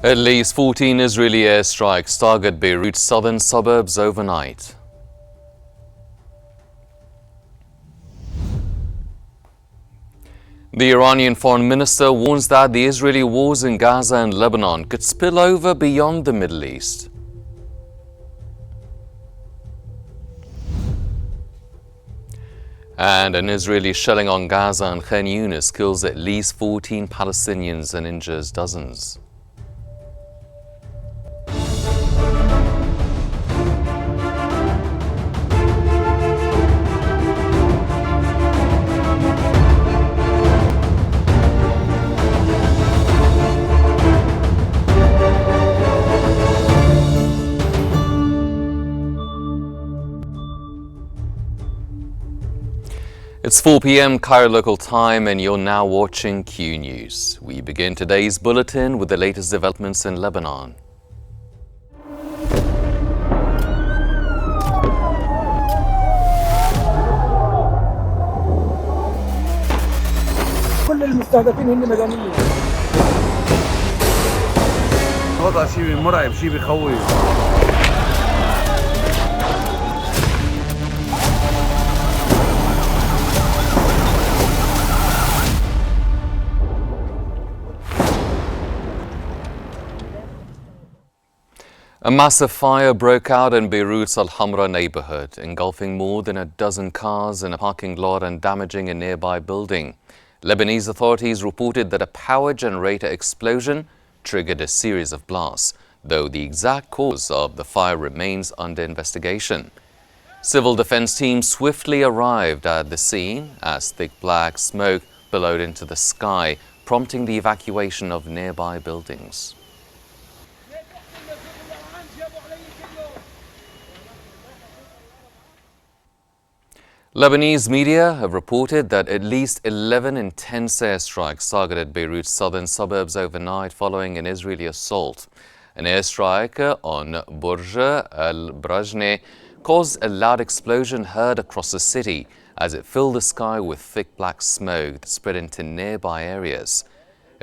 At least 14 Israeli airstrikes target Beirut's southern suburbs overnight. The Iranian foreign minister warns that the Israeli wars in Gaza and Lebanon could spill over beyond the Middle East. And an Israeli shelling on Gaza and Qnews kills at least 14 Palestinians and injures dozens. It's 4 p.m. Cairo local time and you're now watching Q News. We begin today's bulletin with the latest developments in Lebanon. كل المستهدفين هن مدنيين. وضع شيء مرعب، شيء بخوف. A massive fire broke out in Beirut's Al Hamra neighborhood, engulfing more than a dozen cars in a parking lot and damaging a nearby building. Lebanese authorities reported that a power generator explosion triggered a series of blasts, though the exact cause of the fire remains under investigation. Civil defense teams swiftly arrived at the scene as thick black smoke billowed into the sky, prompting the evacuation of nearby buildings. Lebanese media have reported that at least 11 intense airstrikes targeted Beirut's southern suburbs overnight following an Israeli assault. An airstrike on Burj al Brajne caused a loud explosion heard across the city as it filled the sky with thick black smoke that spread into nearby areas.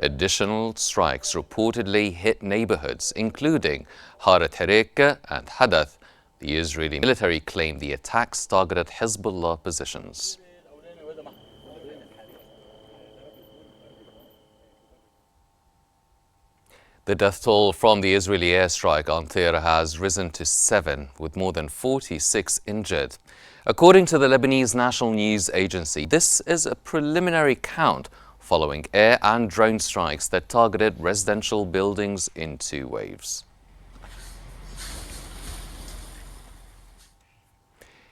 Additional strikes reportedly hit neighborhoods, including Harat Harik and Hadath. The Israeli military claimed the attacks targeted Hezbollah positions. The death toll from the Israeli airstrike on Tyre has risen to 7, with more than 46 injured. According to the Lebanese national news agency, this is a preliminary count following air and drone strikes that targeted residential buildings in 2 waves.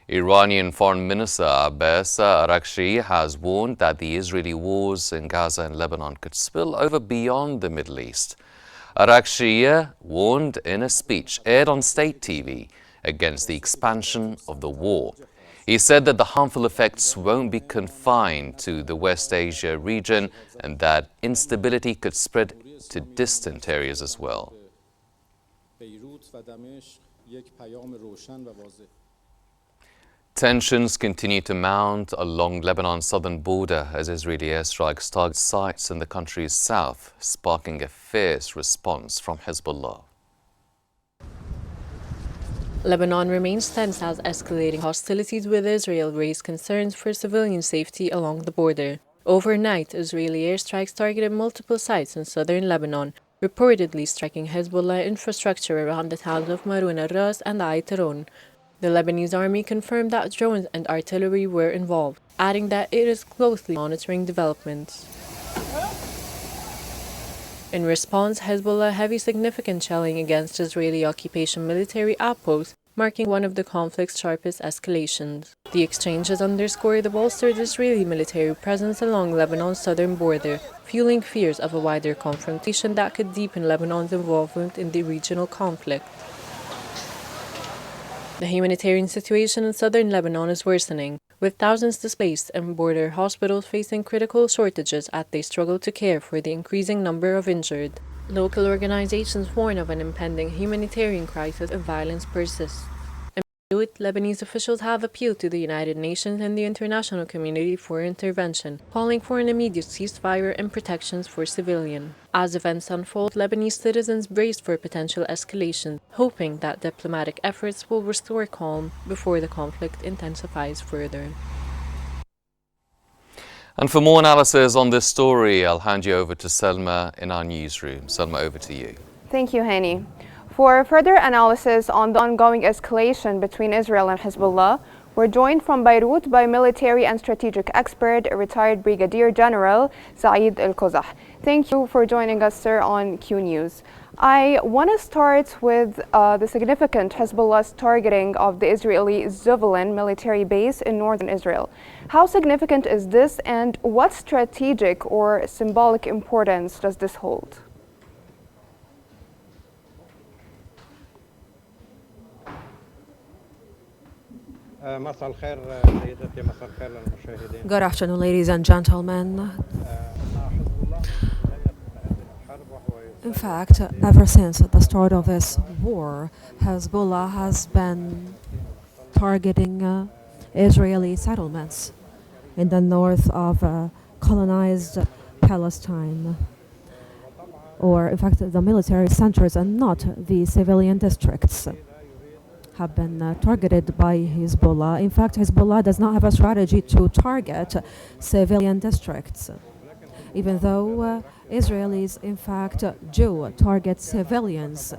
Iranian Foreign Minister Abbas Araghchi has warned that the Israeli wars in Gaza and Lebanon could spill over beyond the Middle East. Araghchi warned in a speech aired on state TV against the expansion of the war. He said that the harmful effects won't be confined to the West Asia region and that instability could spread to distant areas as well. Tensions continue to mount along Lebanon's southern border as Israeli airstrikes target sites in the country's south, sparking a fierce response from Hezbollah. Lebanon remains tense as escalating hostilities with Israel raise concerns for civilian safety along the border. Overnight, Israeli airstrikes targeted multiple sites in southern Lebanon, reportedly striking Hezbollah infrastructure around the towns of Marun al-Ras and Aitaron. The Lebanese army confirmed that drones and artillery were involved, adding that it is closely monitoring developments. In response, Hezbollah heavy significant shelling against Israeli occupation military outposts, marking one of the conflict's sharpest escalations. The exchanges underscore the bolstered Israeli military presence along Lebanon's southern border, fueling fears of a wider confrontation that could deepen Lebanon's involvement in the regional conflict. The humanitarian situation in southern Lebanon is worsening, with thousands displaced and border hospitals facing critical shortages as they struggle to care for the increasing number of injured. Local organizations warn of an impending humanitarian crisis if violence persists. it, Lebanese officials have appealed to the United Nations and the international community for intervention, calling for an immediate ceasefire and protections for civilians. As events unfold, Lebanese citizens brace for potential escalation, hoping that diplomatic efforts will restore calm before the conflict intensifies further. And for more analysis on this story, I'll hand you over to Selma in our newsroom. Selma, over to you. Thank you, Hani. For further analysis on the ongoing escalation between Israel and Hezbollah, we're joined from Beirut by military and strategic expert, retired Brigadier General Saeed Al-Qozah. Thank you for joining us, sir, on Qnews. I want to start with the significant Hezbollah's targeting of the Israeli Zulun military base in northern Israel. How significant is this, and what strategic or symbolic importance does this hold? Good afternoon, ladies and gentlemen. In fact, ever since the start of this war, Hezbollah has been targeting Israeli settlements in the north of colonized Palestine. Or, in fact, the military centers and not the civilian districts have been targeted by Hezbollah. In fact, Hezbollah does not have a strategy to target civilian districts, even though Israelis, in fact, do target civilians.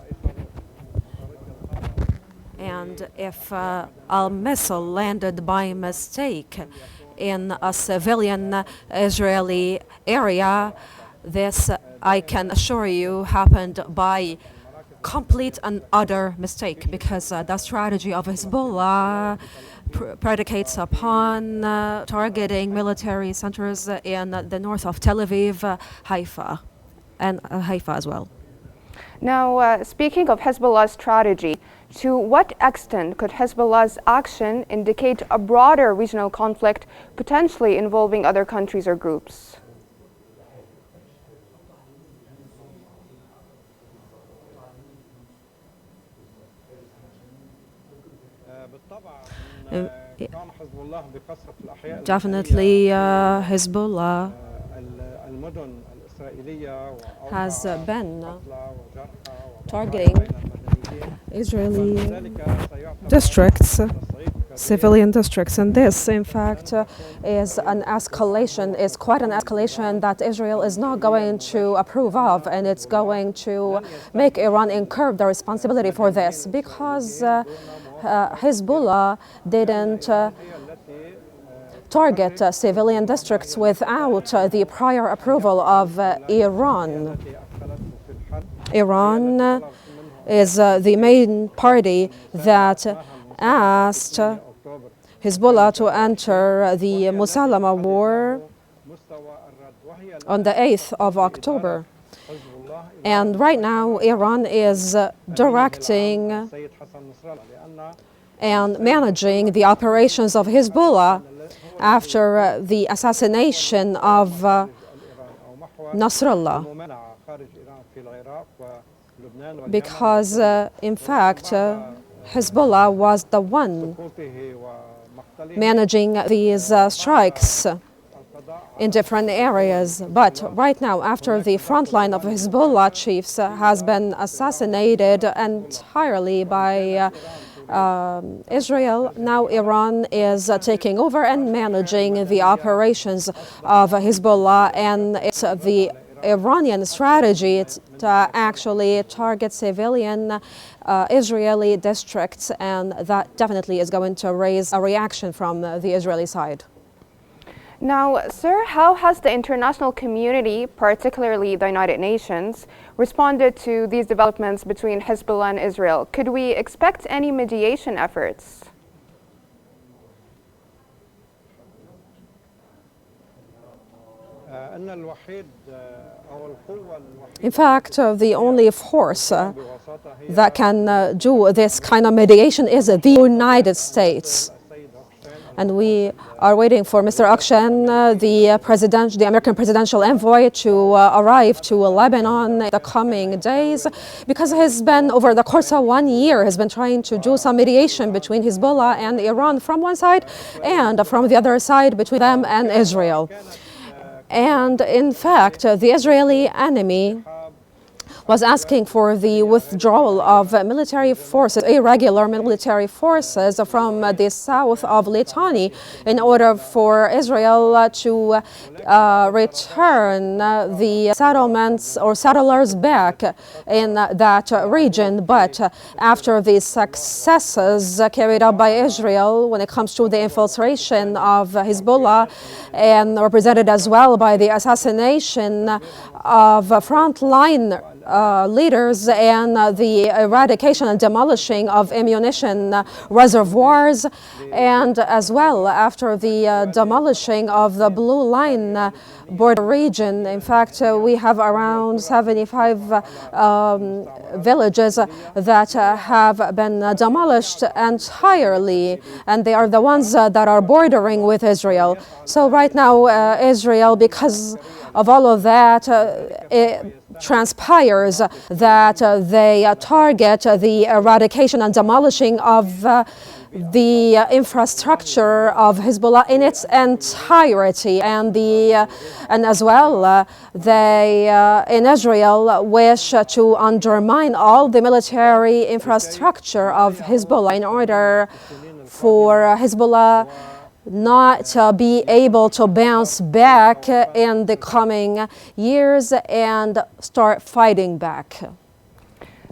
And if a missile landed by mistake in a civilian Israeli area, this, I can assure you, happened by complete and utter mistake, because the strategy of Hezbollah predicates upon targeting military centers in the north of Tel Aviv, Haifa, and Haifa as well. Now, speaking of Hezbollah's strategy, to what extent could Hezbollah's action indicate a broader regional conflict, potentially involving other countries or groups? Definitely, Hezbollah has been targeting Israeli districts, civilian districts, and this, in fact, is an escalation, is quite an escalation that Israel is not going to approve of, and it's going to make Iran incur the responsibility for this, because Hezbollah didn't target civilian districts without the prior approval of Iran. Iran is the main party that asked Hezbollah to enter the Musalama war on the 8th of October. And right now, Iran is directing and managing the operations of Hezbollah after the assassination of Nasrallah, because in fact Hezbollah was the one managing these strikes in different areas. But right now, after the front line of Hezbollah chiefs has been assassinated entirely by Israel, now Iran is taking over and managing the operations of Hezbollah, and it's the Iranian strategy to actually target civilian Israeli districts, and that definitely is going to raise a reaction from the Israeli side. Now, sir, how has the international community, particularly the United Nations, responded to these developments between Hezbollah and Israel? Could we expect any mediation efforts? In fact, the only force that can do this kind of mediation is the United States. And we are waiting for Mr. Akshan, the American presidential envoy, to arrive to Lebanon in the coming days, because he's been, over the course of 1 year, has been trying to do some mediation between Hezbollah and Iran from one side, and from the other side between them and Israel. And in fact, the Israeli enemy was asking for the withdrawal of military forces, irregular military forces from the south of Litani, in order for Israel to return the settlements or settlers back in that region. But after the successes carried out by Israel when it comes to the infiltration of Hezbollah, and represented as well by the assassination of frontline leaders and the eradication and demolishing of ammunition reservoirs, and as well after the demolishing of the Blue Line border region. In fact, we have around 75 villages that have been demolished entirely, and they are the ones that are bordering with Israel. So right now, Israel, because of all of that, it transpires that they target the eradication and demolishing of the infrastructure of Hezbollah in its entirety, and as well they in Israel wish to undermine all the military infrastructure of Hezbollah in order for Hezbollah not be able to bounce back in the coming years and start fighting back.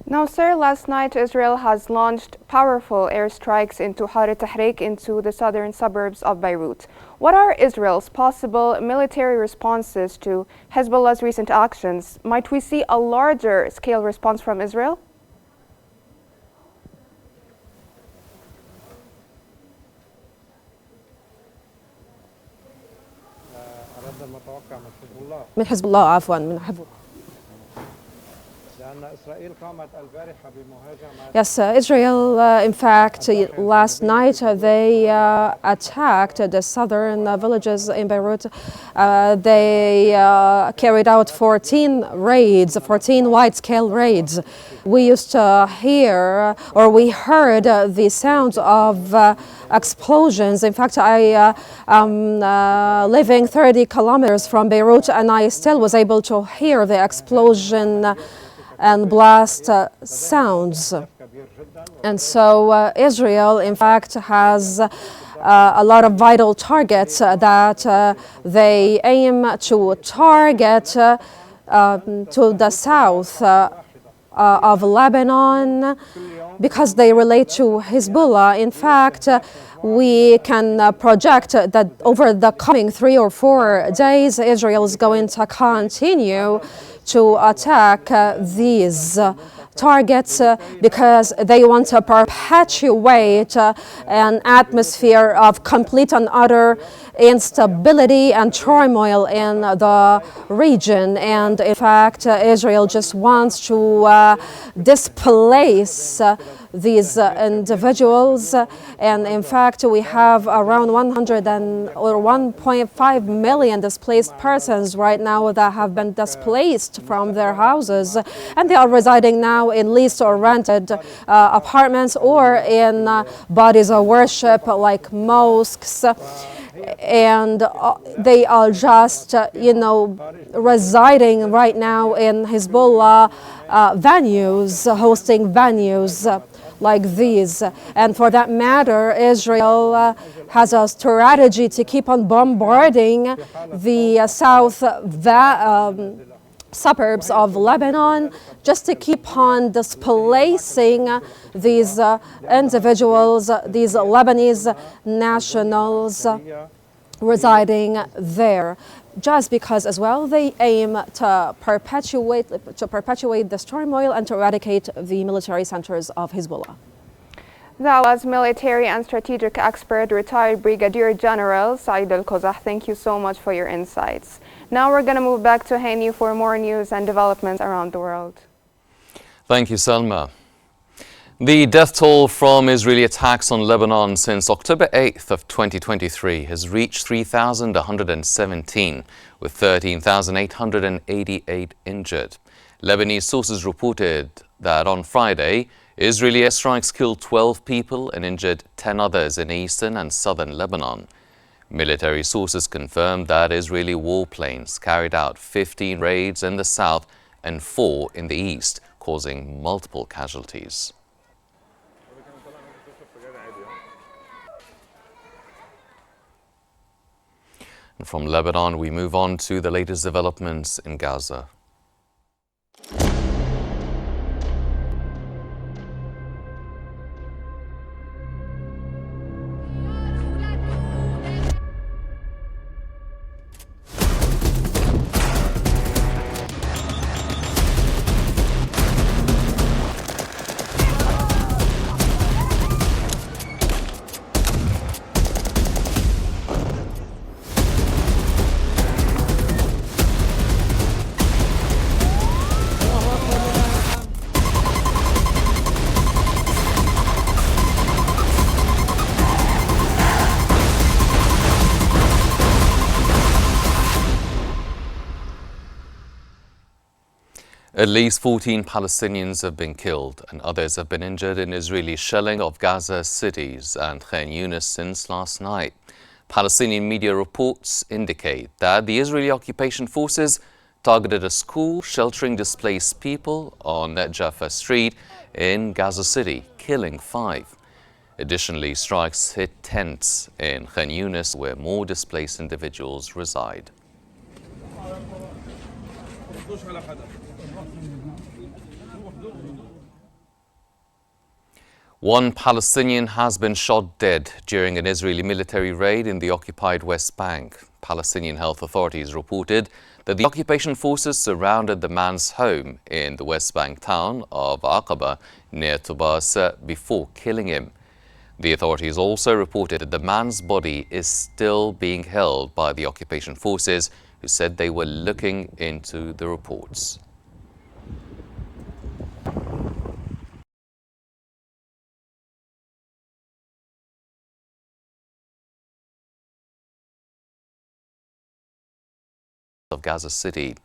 Now, sir, last night Israel has launched powerful airstrikes into Har Tahrik, into the southern suburbs of Beirut. What are Israel's possible military responses to Hezbollah's recent actions? Might we see a larger scale response from Israel? من حزب الله عفوا من حزب. Yes, Israel, in fact, last night they attacked the southern villages in Beirut. They carried out 14 raids, 14 wide-scale raids. We used to hear, or we heard the sounds of explosions. In fact, I am living 30 kilometers from Beirut, and I still was able to hear the explosion and blast sounds. And so Israel, in fact, has a lot of vital targets that they aim to target to the south of Lebanon, because they relate to Hezbollah. In fact, we can project that over the coming 3 or 4 days, Israel is going to continue to attack these targets because they want to perpetuate an atmosphere of complete and utter instability and turmoil in the region. And in fact, Israel just wants to displace these individuals, and in fact we have around 1.5 million displaced persons right now that have been displaced from their houses, and they are residing now in leased or rented apartments or in bodies of worship like mosques, and they are just residing right now in Hezbollah venues, hosting venues like these. And for that matter, Israel has a strategy to keep on bombarding the south suburbs of Lebanon, just to keep on displacing these individuals, these Lebanese nationals residing there, just because as well they aim to perpetuate this turmoil and to eradicate the military centers of Hezbollah. That was military and strategic expert, retired Brigadier General Saeed Al-Qazah. Thank you so much for your insights. Now we're going to move back to Hani for more news and developments around the world. Thank you, Salma. The death toll from Israeli attacks on Lebanon since October 8th of 2023 has reached 3,117, with 13,888 injured. Lebanese sources reported that on Friday, Israeli airstrikes killed 12 people and injured 10 others in eastern and southern Lebanon. Military sources confirmed that Israeli warplanes carried out 15 raids in the south and 4 in the east, causing multiple casualties. And from Lebanon, we move on to the latest developments in Gaza. At least 14 Palestinians have been killed and others have been injured in Israeli shelling of Gaza cities and Qnews since last night. Palestinian media reports indicate that the Israeli occupation forces targeted a school sheltering displaced people on Jaffa Street in Gaza City, killing 5. Additionally, strikes hit tents in Qnews where more displaced individuals reside. One Palestinian has been shot dead during an Israeli military raid in the occupied West Bank. Palestinian health authorities reported that the occupation forces surrounded the man's home in the West Bank town of Aqaba near Tubas before killing him. The authorities also reported that the man's body is still being held by the occupation forces, who said they were looking into the reports. Of Gaza City.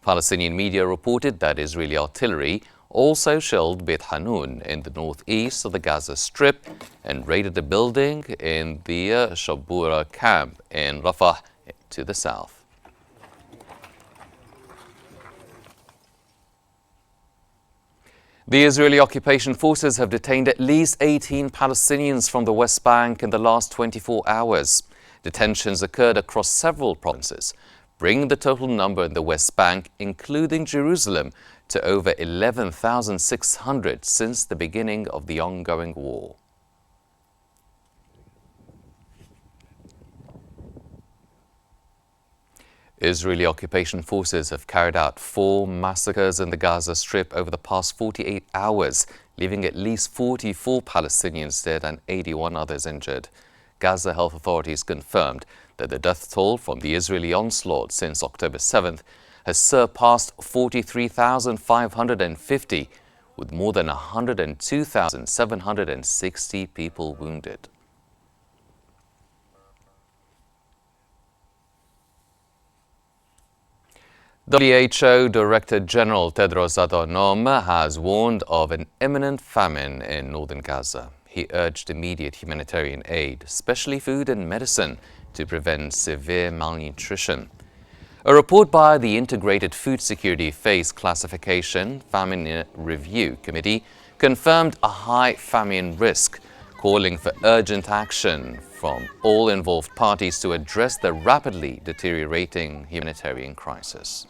Palestinian media reported that Israeli artillery also shelled Beit Hanun in the northeast of the Gaza Strip and raided a building in the Shabura camp in Rafah to the south. The Israeli occupation forces have detained at least 18 Palestinians from the West Bank in the last 24 hours. Detentions occurred across several provinces, bringing the total number in the West Bank, including Jerusalem, to over 11,600 since the beginning of the ongoing war. Israeli occupation forces have carried out 4 massacres in the Gaza Strip over the past 48 hours, leaving at least 44 Palestinians dead and 81 others injured. Gaza health authorities confirmed that the death toll from the Israeli onslaught since October 7th has surpassed 43,550, with more than 102,760 people wounded. WHO Director General Tedros Adhanom has warned of an imminent famine in northern Gaza. He urged immediate humanitarian aid, especially food and medicine, to prevent severe malnutrition. A report by the Integrated Food Security Phase Classification Famine Review Committee confirmed a high famine risk, calling for urgent action from all involved parties to address the rapidly deteriorating humanitarian crisis.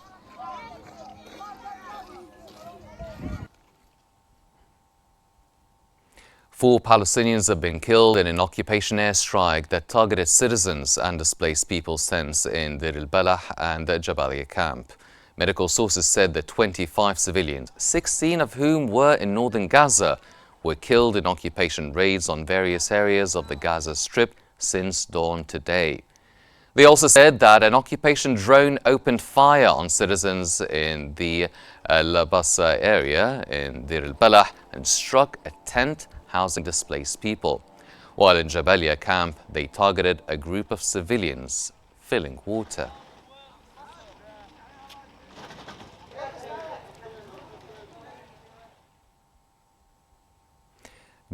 Four Palestinians have been killed in an occupation airstrike that targeted citizens and displaced people's tents in Deir el-Balah and the Jabalia camp. Medical sources said that 25 civilians, 16 of whom were in northern Gaza, were killed in occupation raids on various areas of the Gaza Strip since dawn today. They also said that an occupation drone opened fire on citizens in the Labasa area in Dir al-Balah and struck a tent housing displaced people. While in Jabalia camp, they targeted a group of civilians filling water.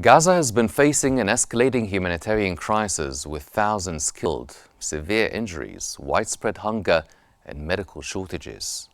Gaza has been facing an escalating humanitarian crisis with thousands killed, severe injuries, widespread hunger, and medical shortages.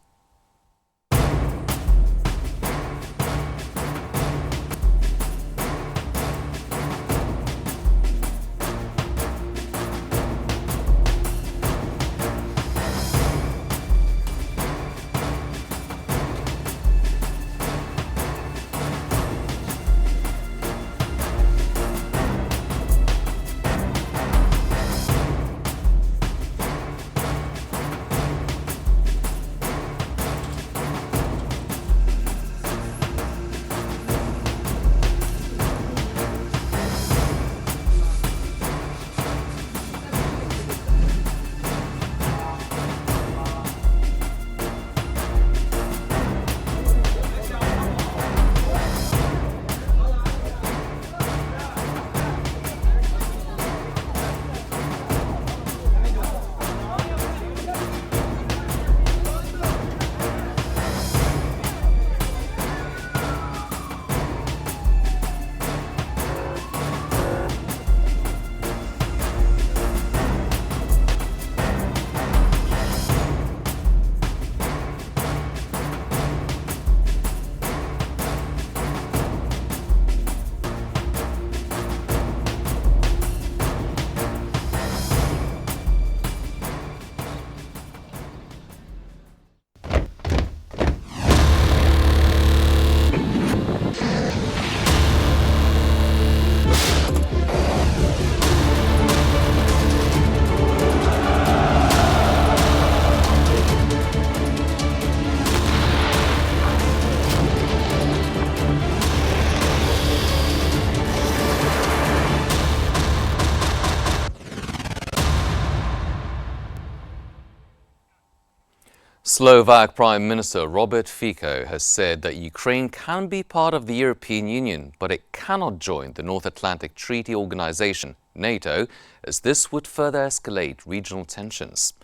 Slovak Prime Minister Robert Fico has said that Ukraine can be part of the European Union, but it cannot join the North Atlantic Treaty Organization, NATO, as this would further escalate regional tensions.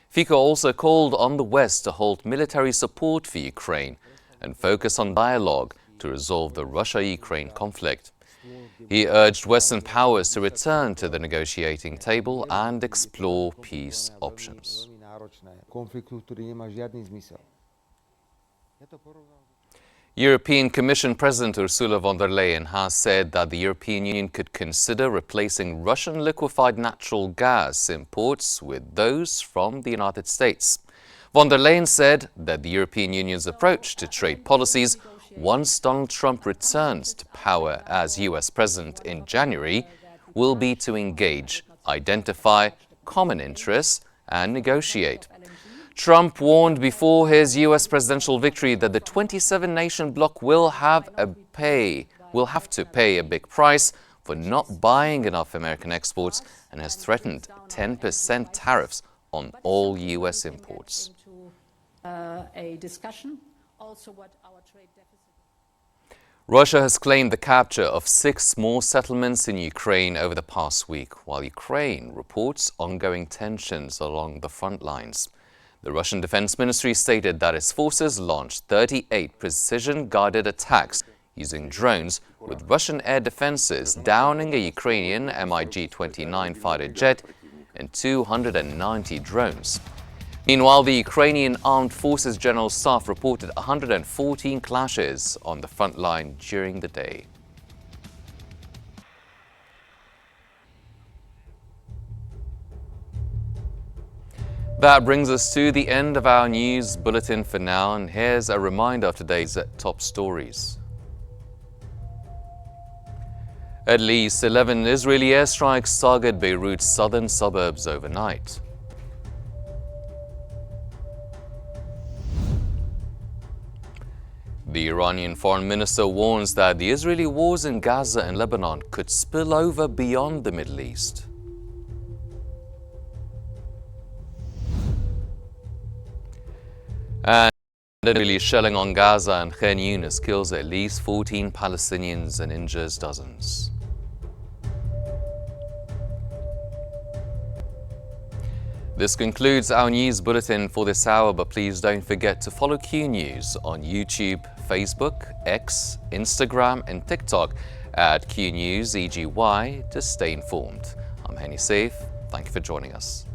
Fico also called on the West to hold military support for Ukraine and focus on dialogue to resolve the Russia-Ukraine conflict. He urged Western powers to return to the negotiating table and explore peace options. European Commission President Ursula von der Leyen has said that the European Union could consider replacing Russian liquefied natural gas imports with those from the United States. Von der Leyen said that the European Union's approach to trade policies once Donald Trump returns to power as US President in January will be to engage, identify common interests and negotiate. Trump warned before his US presidential victory that the 27-nation bloc will have to pay a big price for not buying enough American exports and has threatened 10% tariffs on all US imports. Russia has claimed the capture of 6 more settlements in Ukraine over the past week, while Ukraine reports ongoing tensions along the front lines. The Russian Defense Ministry stated that its forces launched 38 precision-guided attacks using drones, with Russian air defenses downing a Ukrainian MiG-29 fighter jet and 290 drones. Meanwhile, the Ukrainian Armed Forces General Staff reported 114 clashes on the front line during the day. That brings us to the end of our news bulletin for now, and here's a reminder of today's top stories. At least 11 Israeli airstrikes target Beirut's southern suburbs overnight. The Iranian foreign minister warns that the Israeli wars in Gaza and Lebanon could spill over beyond the Middle East. And Israeli shelling on Gaza and Qnews kills at least 14 Palestinians and injures dozens. This concludes our news bulletin for this hour, but please don't forget to follow Q News on YouTube, Facebook, X, Instagram and TikTok at Qnews EGY to stay informed. I'm Henny Saif. Thank you for joining us.